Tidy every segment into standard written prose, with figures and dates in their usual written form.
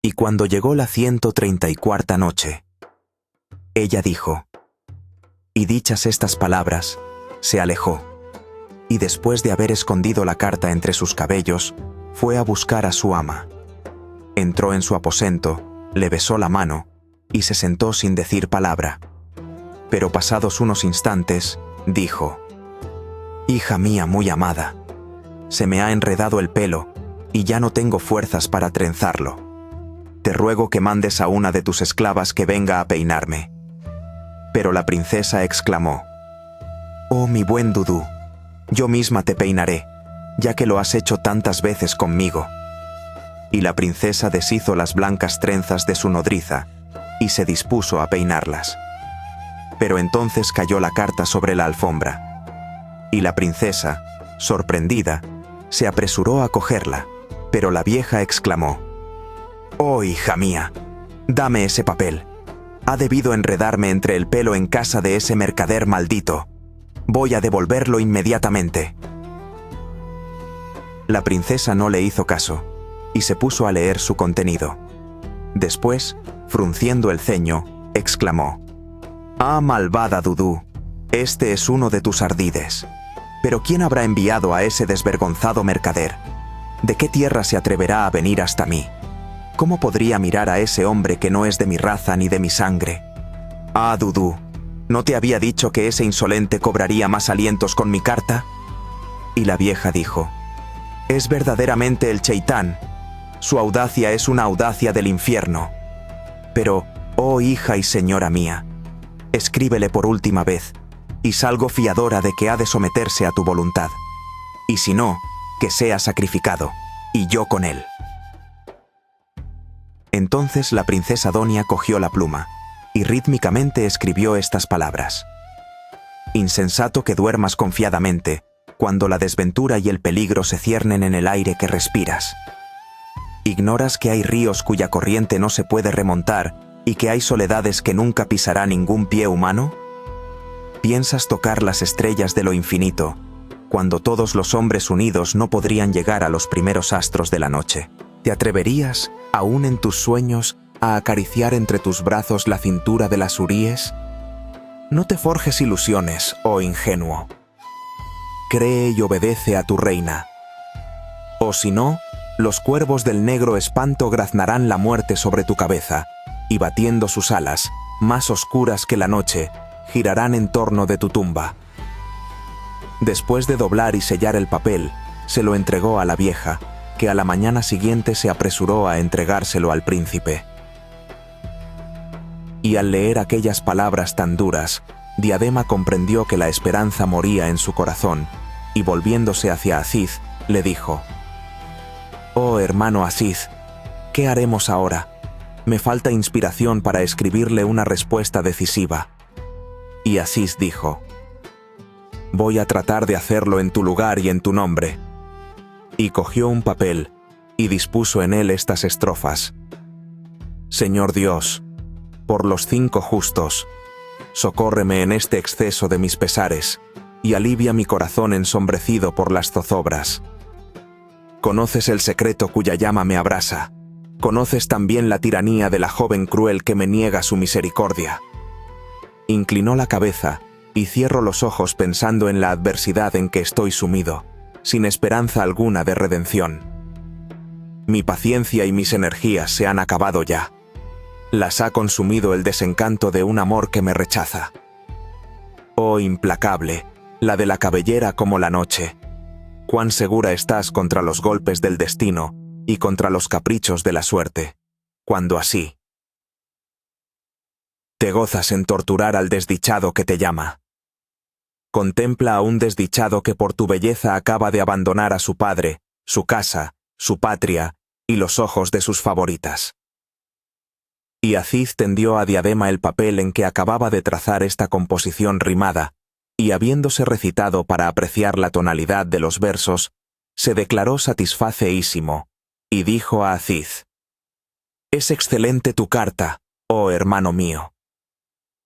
Y cuando llegó la 134 noche, ella dijo, y dichas estas palabras, se alejó, y después de haber escondido la carta entre sus cabellos, fue a buscar a su ama. Entró en su aposento, le besó la mano, y se sentó sin decir palabra. Pero pasados unos instantes, dijo, «Hija mía muy amada, se me ha enredado el pelo, y ya no tengo fuerzas para trenzarlo. Te ruego que mandes a una de tus esclavas que venga a peinarme». Pero la princesa exclamó, «Oh mi buen Dudú, yo misma te peinaré, ya que lo has hecho tantas veces conmigo». Y la princesa deshizo las blancas trenzas de su nodriza, y se dispuso a peinarlas. Pero entonces cayó la carta sobre la alfombra. Y la princesa, sorprendida, se apresuró a cogerla, pero la vieja exclamó, «Oh, hija mía, dame ese papel. Ha debido enredarme entre el pelo en casa de ese mercader maldito. Voy a devolverlo inmediatamente». La princesa no le hizo caso, y se puso a leer su contenido. Después, frunciendo el ceño, exclamó, «Ah, malvada Dudú, este es uno de tus ardides. Pero ¿quién habrá enviado a ese desvergonzado mercader? ¿De qué tierra se atreverá a venir hasta mí? ¿Cómo podría mirar a ese hombre que no es de mi raza ni de mi sangre? Ah, Dudú, ¿no te había dicho que ese insolente cobraría más alientos con mi carta?» Y la vieja dijo, «Es verdaderamente el Cheitán. Su audacia es una audacia del infierno. Pero, oh hija y señora mía, escríbele por última vez, y salgo fiadora de que ha de someterse a tu voluntad. Y si no, que sea sacrificado, y yo con él». Entonces la princesa Donia cogió la pluma, y rítmicamente escribió estas palabras. «Insensato que duermas confiadamente, cuando la desventura y el peligro se ciernen en el aire que respiras. ¿Ignoras que hay ríos cuya corriente no se puede remontar y que hay soledades que nunca pisará ningún pie humano? ¿Piensas tocar las estrellas de lo infinito, cuando todos los hombres unidos no podrían llegar a los primeros astros de la noche? ¿Te atreverías, aún en tus sueños, a acariciar entre tus brazos la cintura de las huríes? No te forjes ilusiones, oh ingenuo. Cree y obedece a tu reina. O si no, los cuervos del negro espanto graznarán la muerte sobre tu cabeza, y batiendo sus alas, más oscuras que la noche, girarán en torno de tu tumba». Después de doblar y sellar el papel, se lo entregó a la vieja, que a la mañana siguiente se apresuró a entregárselo al príncipe. Y al leer aquellas palabras tan duras, Diadema comprendió que la esperanza moría en su corazón, y volviéndose hacia Aziz, le dijo, «Oh hermano Aziz, ¿qué haremos ahora? Me falta inspiración para escribirle una respuesta decisiva». Y Aziz dijo, «Voy a tratar de hacerlo en tu lugar y en tu nombre». Y cogió un papel, y dispuso en él estas estrofas. «Señor Dios, por los 5 justos, socórreme en este exceso de mis pesares, y alivia mi corazón ensombrecido por las zozobras. Conoces el secreto cuya llama me abrasa. Conoces también la tiranía de la joven cruel que me niega su misericordia. Inclinó la cabeza, y cierro los ojos pensando en la adversidad en que estoy sumido, sin esperanza alguna de redención. Mi paciencia y mis energías se han acabado ya. Las ha consumido el desencanto de un amor que me rechaza. Oh implacable, la de la cabellera como la noche, cuán segura estás contra los golpes del destino y contra los caprichos de la suerte, cuando así te gozas en torturar al desdichado que te llama. Contempla a un desdichado que por tu belleza acaba de abandonar a su padre, su casa, su patria y los ojos de sus favoritas». Y Aziz tendió a Diadema el papel en que acababa de trazar esta composición rimada, y habiéndose recitado para apreciar la tonalidad de los versos, se declaró satisfaceísimo, y dijo a Aziz, «Es excelente tu carta, oh hermano mío».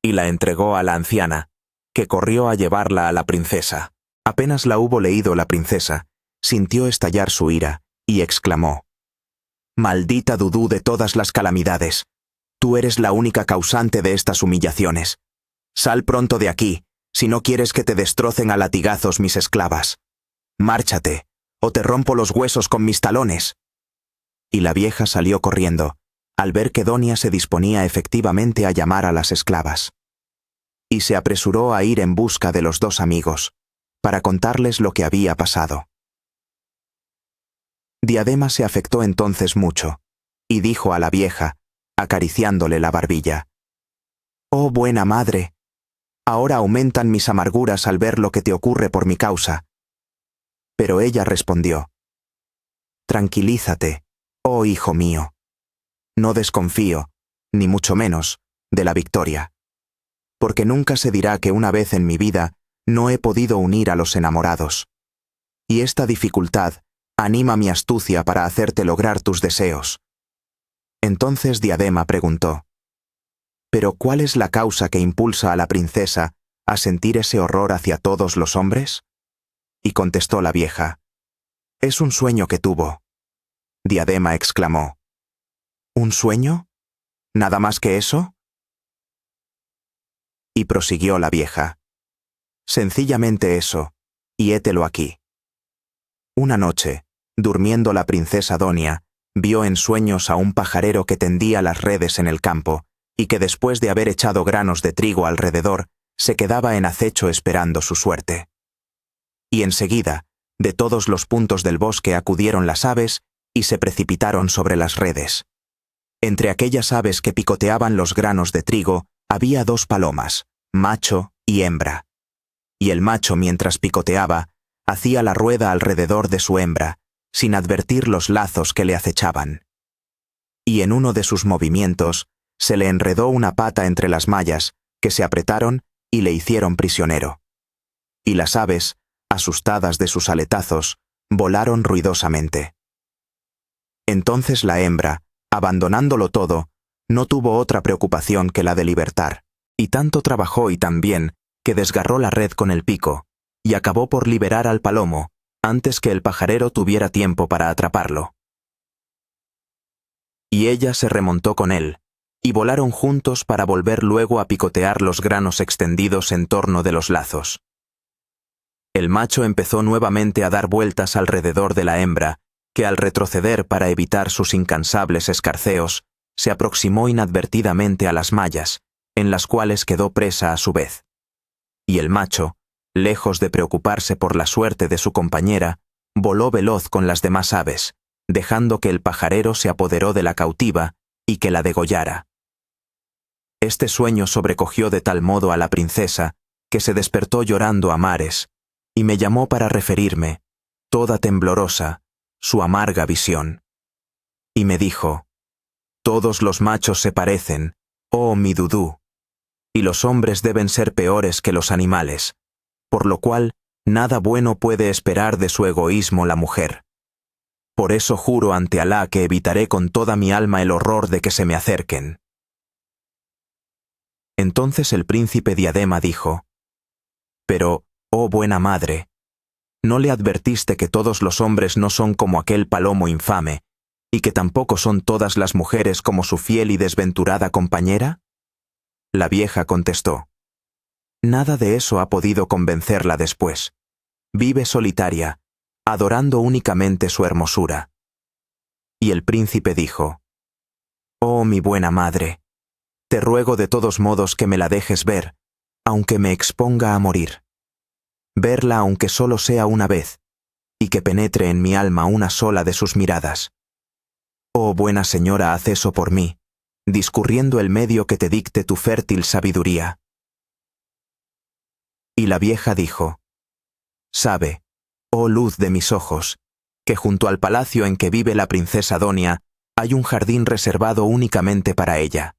Y la entregó a la anciana, que corrió a llevarla a la princesa. Apenas la hubo leído la princesa, sintió estallar su ira, y exclamó, Maldita Dudú de todas las calamidades. Tú eres la única causante de estas humillaciones. Sal pronto de aquí, si no quieres que te destrocen a latigazos mis esclavas. Márchate, o te rompo los huesos con mis talones. Y la vieja salió corriendo, al ver que Donia se disponía efectivamente a llamar a las esclavas. Y se apresuró a ir en busca de los dos amigos, para contarles lo que había pasado. Diadema se afectó entonces mucho, y dijo a la vieja, acariciándole la barbilla: «Oh buena madre, ahora aumentan mis amarguras al ver lo que te ocurre por mi causa». Pero ella respondió: «Tranquilízate, oh hijo mío. No desconfío, ni mucho menos, de la victoria. Porque nunca se dirá que una vez en mi vida no he podido unir a los enamorados. Y esta dificultad anima mi astucia para hacerte lograr tus deseos». Entonces Diadema preguntó: «¿Pero cuál es la causa que impulsa a la princesa a sentir ese horror hacia todos los hombres?» Y contestó la vieja: «Es un sueño que tuvo». Diadema exclamó: «¿Un sueño? ¿Nada más que eso?». Y prosiguió la vieja: «Sencillamente eso, y hételo aquí. Una noche, durmiendo la princesa Donia, vio en sueños a un pajarero que tendía las redes en el campo, y que después de haber echado granos de trigo alrededor, se quedaba en acecho esperando su suerte. Y enseguida, de todos los puntos del bosque acudieron las aves y se precipitaron sobre las redes. Entre aquellas aves que picoteaban los granos de trigo, había dos palomas, macho y hembra. Y el macho, mientras picoteaba, hacía la rueda alrededor de su hembra, sin advertir los lazos que le acechaban. Y en uno de sus movimientos, se le enredó una pata entre las mallas, que se apretaron y le hicieron prisionero. Y las aves, asustadas de sus aletazos, volaron ruidosamente. Entonces la hembra, abandonándolo todo, no tuvo otra preocupación que la de libertar, y tanto trabajó y tan bien, que desgarró la red con el pico, y acabó por liberar al palomo, antes que el pajarero tuviera tiempo para atraparlo. Y ella se remontó con él, y volaron juntos para volver luego a picotear los granos extendidos en torno de los lazos. El macho empezó nuevamente a dar vueltas alrededor de la hembra, que al retroceder para evitar sus incansables escarceos, se aproximó inadvertidamente a las mallas, en las cuales quedó presa a su vez. Y el macho, lejos de preocuparse por la suerte de su compañera, voló veloz con las demás aves, dejando que el pajarero se apoderó de la cautiva y que la degollara. Este sueño sobrecogió de tal modo a la princesa que se despertó llorando a mares, y me llamó para referirme, toda temblorosa, su amarga visión. Y me dijo: «Todos los machos se parecen, oh mi Dudú, y los hombres deben ser peores que los animales, por lo cual nada bueno puede esperar de su egoísmo la mujer. Por eso juro ante Alá que evitaré con toda mi alma el horror de que se me acerquen». Entonces el príncipe Diadema dijo: «Pero, oh buena madre, ¿no le advertiste que todos los hombres no son como aquel palomo infame, y que tampoco son todas las mujeres como su fiel y desventurada compañera?» La vieja contestó: «Nada de eso ha podido convencerla después. Vive solitaria, adorando únicamente su hermosura». Y el príncipe dijo: «Oh mi buena madre, te ruego de todos modos que me la dejes ver, aunque me exponga a morir. Verla aunque solo sea una vez, y que penetre en mi alma una sola de sus miradas. Oh buena señora, haz eso por mí, discurriendo el medio que te dicte tu fértil sabiduría». Y la vieja dijo: «Sabe, oh luz de mis ojos, que junto al palacio en que vive la princesa Donia hay un jardín reservado únicamente para ella.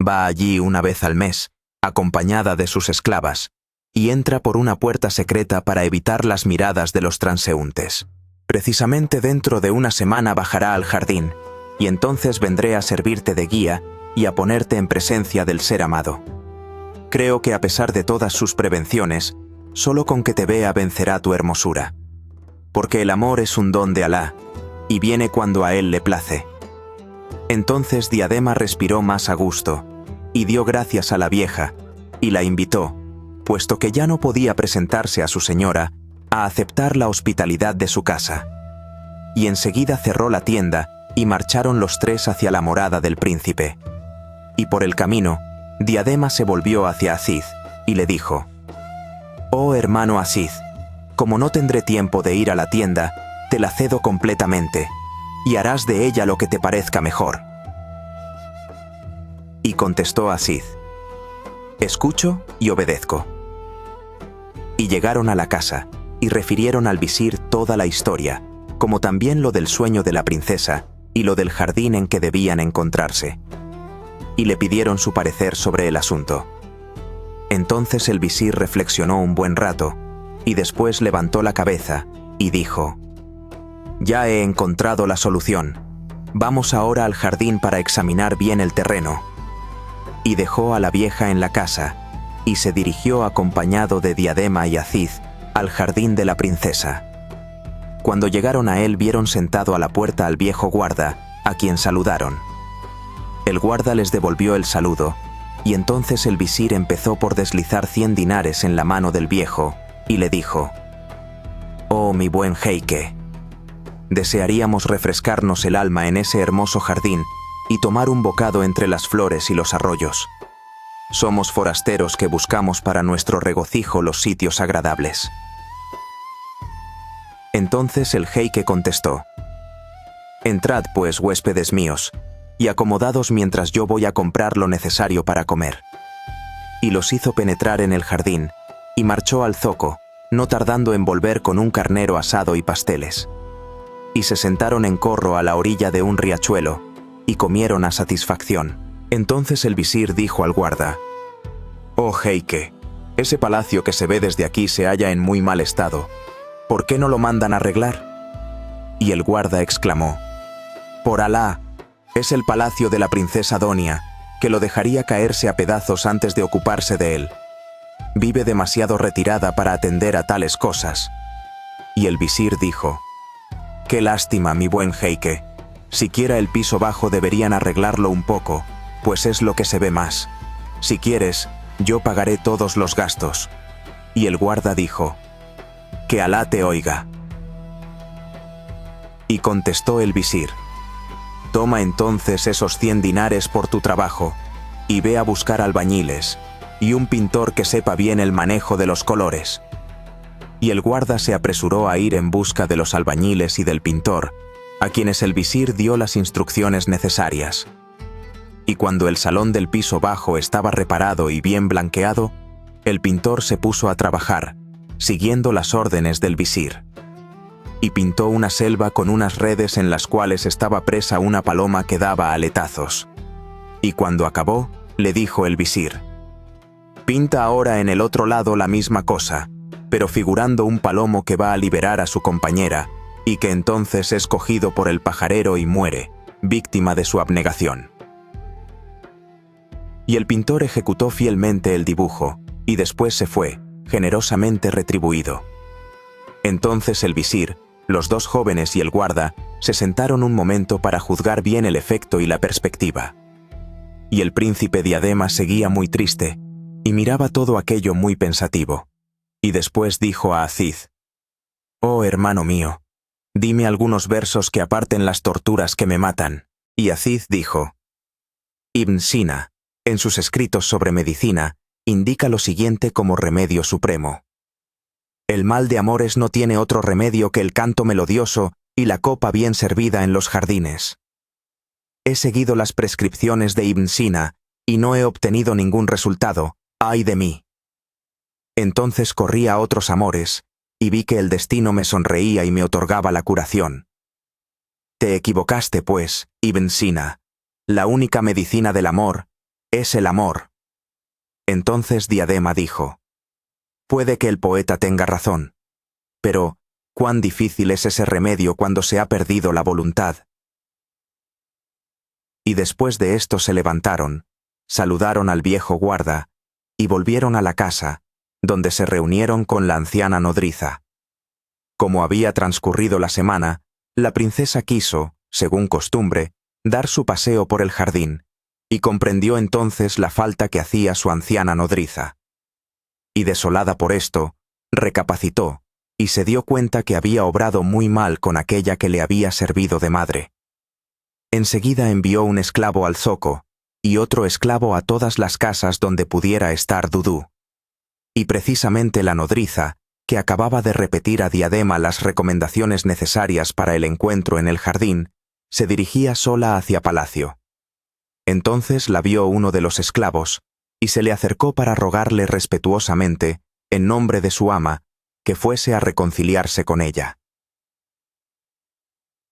Va allí una vez al mes, acompañada de sus esclavas, y entra por una puerta secreta para evitar las miradas de los transeúntes. Precisamente dentro de una semana bajará al jardín, y entonces vendré a servirte de guía y a ponerte en presencia del ser amado. Creo que a pesar de todas sus prevenciones, solo con que te vea vencerá tu hermosura. Porque el amor es un don de Alá, y viene cuando a él le place, Entonces Diadema respiró más a gusto, y dio gracias a la vieja, y la invitó, puesto que ya no podía presentarse a su señora, a aceptar la hospitalidad de su casa. Y enseguida cerró la tienda, y marcharon los tres hacia la morada del príncipe. Y por el camino, Diadema se volvió hacia Aziz, y le dijo: «Oh hermano Aziz, como no tendré tiempo de ir a la tienda, te la cedo completamente, y harás de ella lo que te parezca mejor». Y contestó Aziz: «Escucho y obedezco». Y llegaron a la casa, y refirieron al visir toda la historia, como también lo del sueño de la princesa, y lo del jardín en que debían encontrarse. Y le pidieron su parecer sobre el asunto. Entonces el visir reflexionó un buen rato, y después levantó la cabeza, y dijo: «Ya he encontrado la solución. Vamos ahora al jardín para examinar bien el terreno». Y dejó a la vieja en la casa, y se dirigió acompañado de Diadema y Aziz al jardín de la princesa. Cuando llegaron a él vieron sentado a la puerta al viejo guarda, a quien saludaron. El guarda les devolvió el saludo, y entonces el visir empezó por deslizar 100 dinares en la mano del viejo, y le dijo: «Oh mi buen jeique, desearíamos refrescarnos el alma en ese hermoso jardín y tomar un bocado entre las flores y los arroyos. Somos forasteros que buscamos para nuestro regocijo los sitios agradables». Entonces el jeique contestó: «Entrad pues, huéspedes míos, y acomodados mientras yo voy a comprar lo necesario para comer». Y los hizo penetrar en el jardín, y marchó al zoco, no tardando en volver con un carnero asado y pasteles. Y se sentaron en corro a la orilla de un riachuelo, y comieron a satisfacción. Entonces el visir dijo al guarda: «Oh jeique, ese palacio que se ve desde aquí se halla en muy mal estado. ¿Por qué no lo mandan arreglar?». Y el guarda exclamó: «Por Alá, es el palacio de la princesa Donia, que lo dejaría caerse a pedazos antes de ocuparse de él. Vive demasiado retirada para atender a tales cosas». Y el visir dijo: «Qué lástima, mi buen jeique. Siquiera el piso bajo deberían arreglarlo un poco, pues es lo que se ve más. Si quieres, yo pagaré todos los gastos». Y el guarda dijo: «Que Alá te oiga». Y contestó el visir: «Toma entonces esos 100 dinares por tu trabajo, y ve a buscar albañiles, y un pintor que sepa bien el manejo de los colores». Y el guarda se apresuró a ir en busca de los albañiles y del pintor, a quienes el visir dio las instrucciones necesarias. Y cuando el salón del piso bajo estaba reparado y bien blanqueado, el pintor se puso a trabajar, siguiendo las órdenes del visir. Y pintó una selva con unas redes en las cuales estaba presa una paloma que daba aletazos. Y cuando acabó, le dijo el visir: «Pinta ahora en el otro lado la misma cosa, pero figurando un palomo que va a liberar a su compañera, y que entonces es cogido por el pajarero y muere, víctima de su abnegación». Y el pintor ejecutó fielmente el dibujo, y después se fue, generosamente retribuido. Entonces el visir, los dos jóvenes y el guarda se sentaron un momento para juzgar bien el efecto y la perspectiva. Y el príncipe Diadema seguía muy triste, y miraba todo aquello muy pensativo. Y después dijo a Aziz: «Oh hermano mío, dime algunos versos que aparten las torturas que me matan». Y Aziz dijo: «Ibn Sina, en sus escritos sobre medicina, indica lo siguiente como remedio supremo: el mal de amores no tiene otro remedio que el canto melodioso y la copa bien servida en los jardines. He seguido las prescripciones de Ibn Sina y no he obtenido ningún resultado, ¡ay de mí! Entonces corrí a otros amores y vi que el destino me sonreía y me otorgaba la curación. Te equivocaste, pues, Ibn Sina. La única medicina del amor es el amor». Entonces Diadema dijo: «Puede que el poeta tenga razón, pero cuán difícil es ese remedio cuando se ha perdido la voluntad». Y después de esto se levantaron, saludaron al viejo guarda, y volvieron a la casa, donde se reunieron con la anciana nodriza. Como había transcurrido la semana, la princesa quiso, según costumbre, dar su paseo por el jardín, y comprendió entonces la falta que hacía su anciana nodriza. Y desolada por esto, recapacitó, y se dio cuenta que había obrado muy mal con aquella que le había servido de madre. Enseguida envió un esclavo al zoco, y otro esclavo a todas las casas donde pudiera estar Dudú. Y precisamente la nodriza, que acababa de repetir a Diadema las recomendaciones necesarias para el encuentro en el jardín, se dirigía sola hacia palacio. Entonces la vio uno de los esclavos, y se le acercó para rogarle respetuosamente, en nombre de su ama, que fuese a reconciliarse con ella.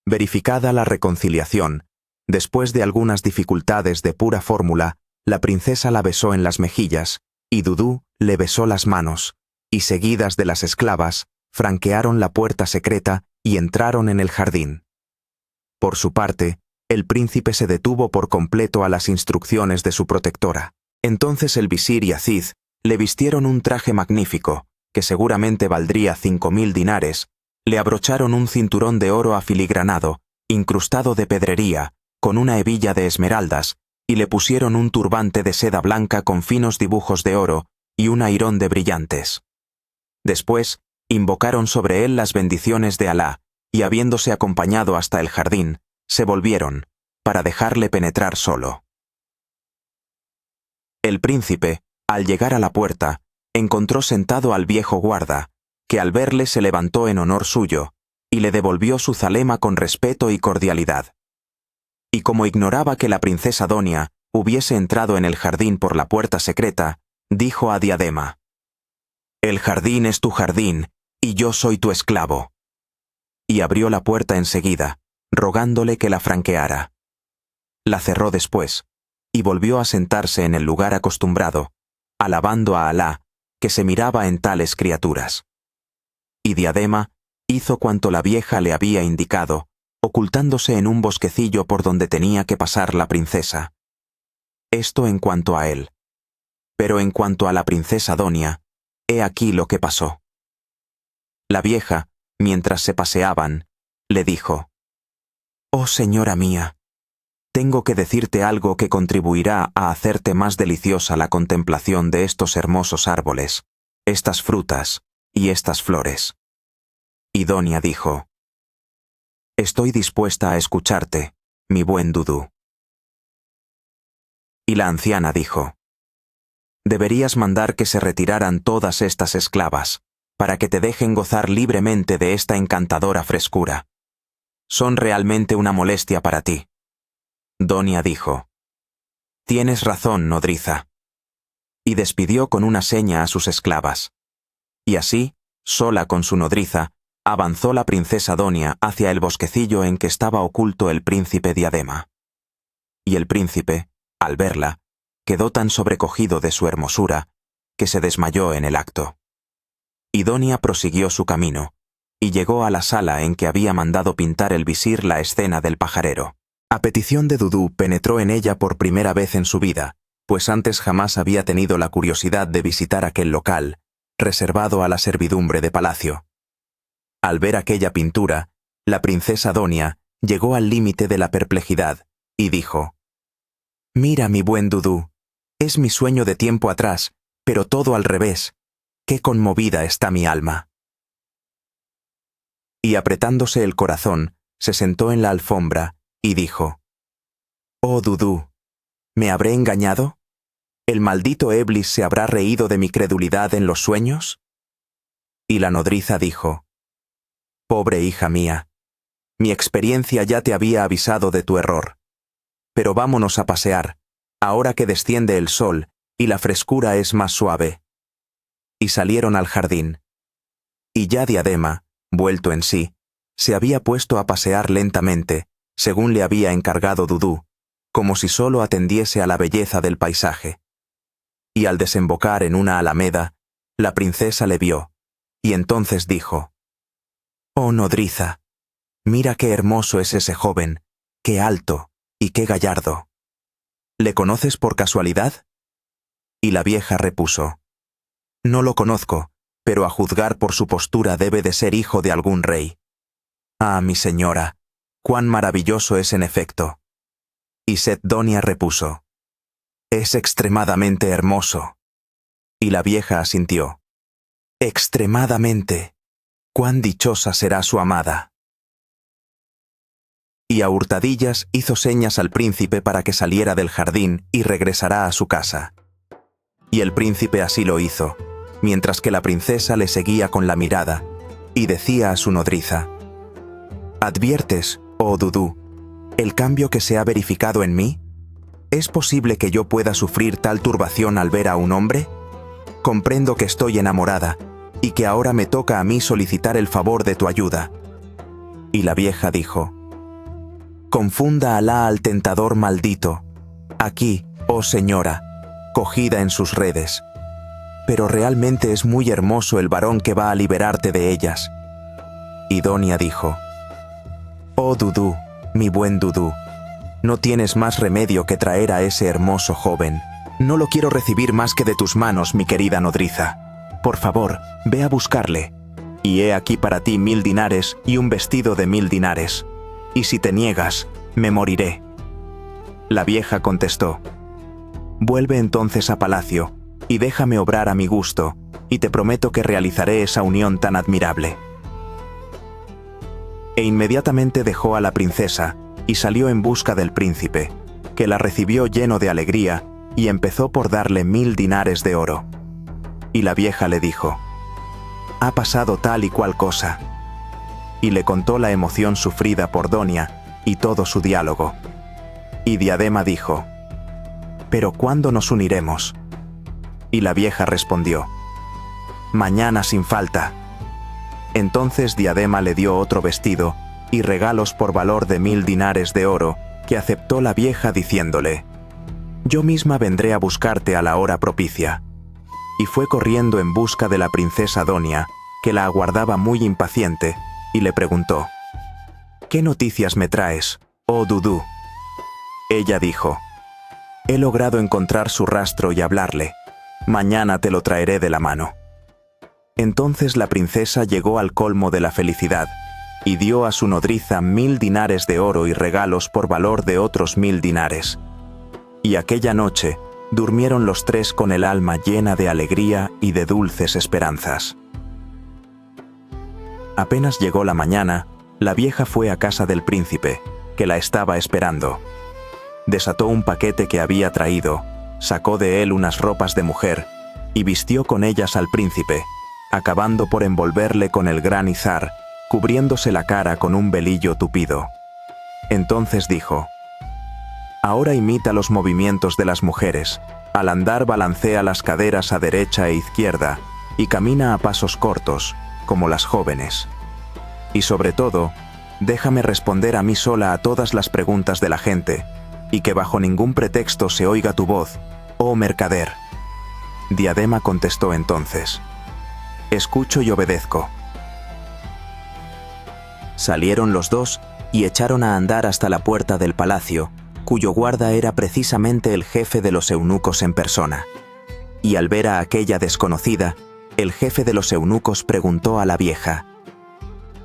Verificada la reconciliación, después de algunas dificultades de pura fórmula, la princesa la besó en las mejillas, y Dudú le besó las manos, y seguidas de las esclavas, franquearon la puerta secreta y entraron en el jardín. Por su parte, el príncipe se detuvo por completo a las instrucciones de su protectora. Entonces el visir y Aziz le vistieron un traje magnífico, que seguramente valdría 5.000 dinares, le abrocharon un cinturón de oro afiligranado, incrustado de pedrería, con una hebilla de esmeraldas, y le pusieron un turbante de seda blanca con finos dibujos de oro y un airón de brillantes. Después, invocaron sobre él las bendiciones de Alá, y habiéndose acompañado hasta el jardín, se volvieron, para dejarle penetrar solo. El príncipe, al llegar a la puerta, encontró sentado al viejo guarda, que al verle se levantó en honor suyo, y le devolvió su zalema con respeto y cordialidad. Y como ignoraba que la princesa Donia hubiese entrado en el jardín por la puerta secreta, dijo a Diadema: «El jardín es tu jardín, y yo soy tu esclavo». Y abrió la puerta enseguida, rogándole que la franqueara. La cerró después, y volvió a sentarse en el lugar acostumbrado, alabando a Alá, que se miraba en tales criaturas. Y Diadema hizo cuanto la vieja le había indicado, ocultándose en un bosquecillo por donde tenía que pasar la princesa. Esto en cuanto a él. Pero en cuanto a la princesa Donia, he aquí lo que pasó. La vieja, mientras se paseaban, le dijo: «Oh señora mía, tengo que decirte algo que contribuirá a hacerte más deliciosa la contemplación de estos hermosos árboles, estas frutas y estas flores». Y Donia dijo: «Estoy dispuesta a escucharte, mi buen Dudú». Y la anciana dijo: «Deberías mandar que se retiraran todas estas esclavas, para que te dejen gozar libremente de esta encantadora frescura. Son realmente una molestia para ti». Donia dijo: «Tienes razón, nodriza». Y despidió con una seña a sus esclavas. Y así, sola con su nodriza, avanzó la princesa Donia hacia el bosquecillo en que estaba oculto el príncipe Diadema. Y el príncipe, al verla, quedó tan sobrecogido de su hermosura, que se desmayó en el acto. Y Donia prosiguió su camino, y llegó a la sala en que había mandado pintar el visir la escena del pajarero. A petición de Dudú penetró en ella por primera vez en su vida, pues antes jamás había tenido la curiosidad de visitar aquel local, reservado a la servidumbre de palacio. Al ver aquella pintura, la princesa Donia llegó al límite de la perplejidad, y dijo: «Mira, mi buen Dudú, es mi sueño de tiempo atrás, pero todo al revés. ¡Qué conmovida está mi alma!». Y apretándose el corazón, se sentó en la alfombra, y dijo: «Oh Dudú, ¿me habré engañado? ¿El maldito Eblis se habrá reído de mi credulidad en los sueños?». Y la nodriza dijo: «Pobre hija mía, mi experiencia ya te había avisado de tu error. Pero vámonos a pasear, ahora que desciende el sol y la frescura es más suave». Y salieron al jardín. Y ya Diadema, vuelto en sí, se había puesto a pasear lentamente, según le había encargado Dudú, como si solo atendiese a la belleza del paisaje. Y al desembocar en una alameda, la princesa le vio, y entonces dijo: «Oh nodriza, mira qué hermoso es ese joven, qué alto y qué gallardo. ¿Le conoces por casualidad?». Y la vieja repuso: «No lo conozco, pero a juzgar por su postura debe de ser hijo de algún rey. Ah, mi señora, cuán maravilloso es en efecto. Y Set Donia repuso: «Es extremadamente hermoso». Y la vieja asintió: «Extremadamente. Cuán dichosa será su amada». Y a hurtadillas hizo señas al príncipe para que saliera del jardín y regresara a su casa. Y el príncipe así lo hizo, mientras que la princesa le seguía con la mirada, y decía a su nodriza: «¿Adviertes, oh Dudú, el cambio que se ha verificado en mí? ¿Es posible que yo pueda sufrir tal turbación al ver a un hombre? Comprendo que estoy enamorada, y que ahora me toca a mí solicitar el favor de tu ayuda». Y la vieja dijo: «Confunda Alá al tentador maldito, aquí, oh señora, cogida en sus redes. Pero realmente es muy hermoso el varón que va a liberarte de ellas». Y Donia dijo: «Oh Dudú, mi buen Dudú, no tienes más remedio que traer a ese hermoso joven. No lo quiero recibir más que de tus manos, mi querida nodriza. Por favor, ve a buscarle. Y he aquí para ti 1000 dinares y un vestido de 1000 dinares. Y si te niegas, me moriré». La vieja contestó: «Vuelve entonces a palacio, y déjame obrar a mi gusto, y te prometo que realizaré esa unión tan admirable». E inmediatamente dejó a la princesa, y salió en busca del príncipe, que la recibió lleno de alegría, y empezó por darle 1000 dinares de oro. Y la vieja le dijo: «Ha pasado tal y cual cosa». Y le contó la emoción sufrida por Donia, y todo su diálogo. Y Diadema dijo: «¿Pero cuándo nos uniremos?». Y la vieja respondió: «Mañana sin falta». Entonces Diadema le dio otro vestido y regalos por valor de 1000 dinares de oro, que aceptó la vieja diciéndole: «Yo misma vendré a buscarte a la hora propicia». Y fue corriendo en busca de la princesa Donia, que la aguardaba muy impaciente, y le preguntó: «¿Qué noticias me traes, oh Dudú?». Ella dijo: «He logrado encontrar su rastro y hablarle. Mañana te lo traeré de la mano». Entonces la princesa llegó al colmo de la felicidad, y dio a su nodriza 1000 dinares de oro y regalos por valor de otros 1000 dinares. Y aquella noche durmieron los tres con el alma llena de alegría y de dulces esperanzas. Apenas llegó la mañana, la vieja fue a casa del príncipe, que la estaba esperando. Desató un paquete que había traído, sacó de él unas ropas de mujer, y vistió con ellas al príncipe, acabando por envolverle con el gran izar, cubriéndose la cara con un velillo tupido. Entonces dijo: «Ahora imita los movimientos de las mujeres, al andar balancea las caderas a derecha e izquierda, y camina a pasos cortos, como las jóvenes. Y sobre todo, déjame responder a mí sola a todas las preguntas de la gente, y que bajo ningún pretexto se oiga tu voz, oh mercader». Diadema contestó entonces: «Escucho y obedezco». Salieron los dos y echaron a andar hasta la puerta del palacio, cuyo guarda era precisamente el jefe de los eunucos en persona. Y al ver a aquella desconocida, el jefe de los eunucos preguntó a la vieja: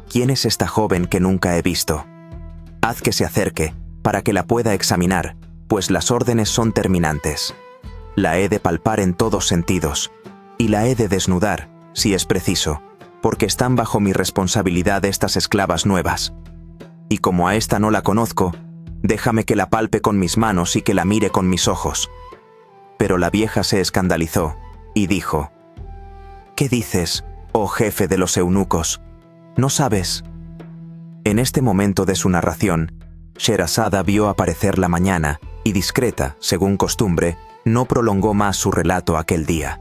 «¿Quién es esta joven que nunca he visto? Haz que se acerque, para que la pueda examinar, pues las órdenes son terminantes. La he de palpar en todos sentidos, y la he de desnudar, si es preciso, porque están bajo mi responsabilidad estas esclavas nuevas. Y como a esta no la conozco, déjame que la palpe con mis manos y que la mire con mis ojos». Pero la vieja se escandalizó, y dijo: «¿Qué dices, oh jefe de los eunucos? ¿No sabes?». En este momento de su narración, Sherazada vio aparecer la mañana, y discreta, según costumbre, no prolongó más su relato aquel día.